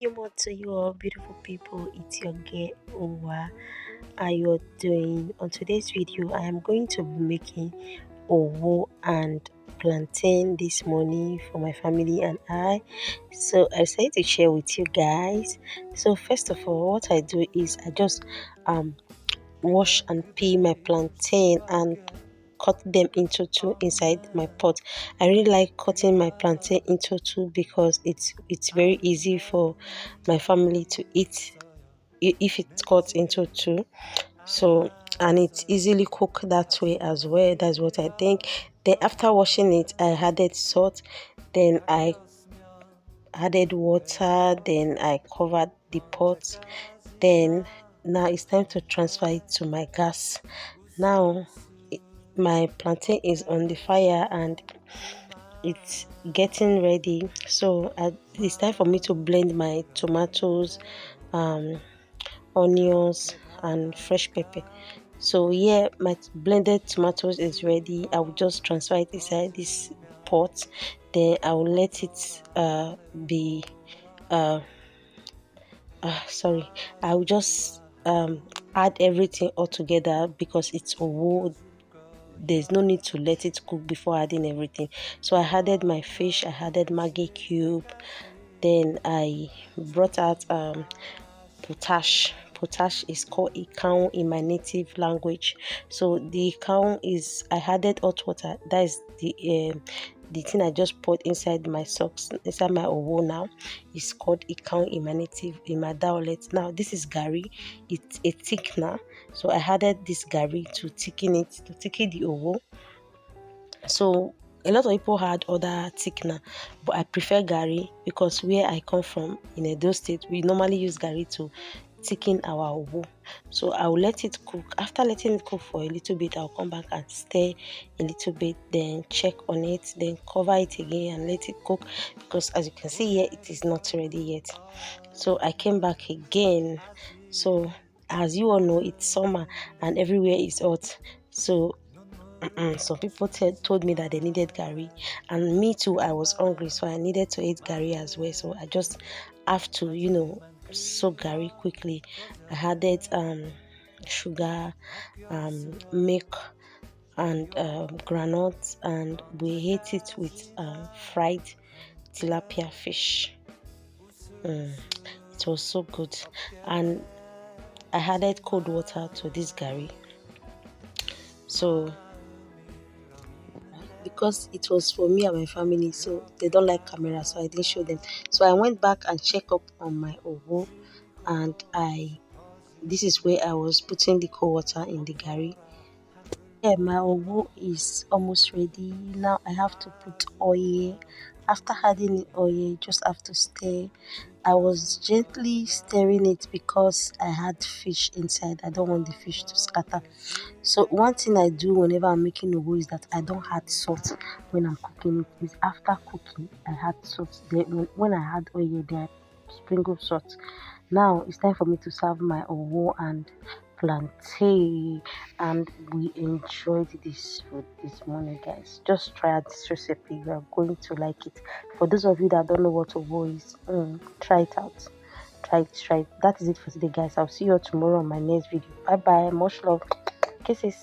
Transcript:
You more to you all beautiful people. It's your girl Owa. How you doing? On today's video, I am going to be making owo and plantain this morning for my family and I. So I decided to share with you guys. So first of all, what I do is I just um wash and peel my plantain and cut them into two inside my pot. I really like cutting my plantain into two because it's very easy for my family to eat if it's cut into two. So and it's easily cooked that way as well. That's what I think. Then after washing it, I added salt, then I added water, then I covered the pot. Then now it's time to transfer it to my gas. Now my plantain is on the fire and it's getting ready. So it's time for me to blend my tomatoes, um onions and fresh pepper. So yeah, my blended tomatoes is ready. I will just transfer it inside this pot, then I will let it be uh, sorry, I will just add everything all together because it's owo. There's no need to let it cook before adding everything. So I added my fish, I added maggi cube, then I brought out potash. Potash is called ikang in my native language. So the ikang is, I added hot water. That is the thing I just put inside my socks, inside my owo now. Is called ikang in my native, in my dialect. Now this is gari. It's a thickener. So I added this gari to thicken it, to thicken the owo. So a lot of people had other thickener, but I prefer gari because where I come from in Edo State, we normally use gari to thicken our owo. So I will let it cook. After letting it cook for a little bit, I'll come back and stir a little bit, then check on it, then cover it again and let it cook because as you can see here, it is not ready yet. So I came back again. So as you all know, it's summer and everywhere is hot. So some people told me that they needed gari, and me too. I was hungry, so I needed to eat gari as well. So I just have to, soak gari quickly. I added sugar, milk, and granules, and we ate it with fried tilapia fish. It was so good, and I added cold water to this gari. So because it was for me and my family, so they don't like camera, so I didn't show them. So I went back and checked up on my owo, and this is where I was putting the cold water in the gari. Yeah, my owo is almost ready. Now I have to put oil. After adding the oil, just have to stir. I was gently stirring it because I had fish inside. I don't want the fish to scatter. So one thing I do whenever I'm making owo is that I don't add salt when I'm cooking it. Is after cooking I add salt. Then when I add oil, then I sprinkle salt. Now it's time for me to serve my owo and plantain, and we enjoyed this food this morning, guys. Just try out this recipe, you are going to like it. For those of you that don't know what owo is, try it out. Try it. That is it for today, guys. I'll see you all tomorrow on my next video. Bye bye, much love, kisses.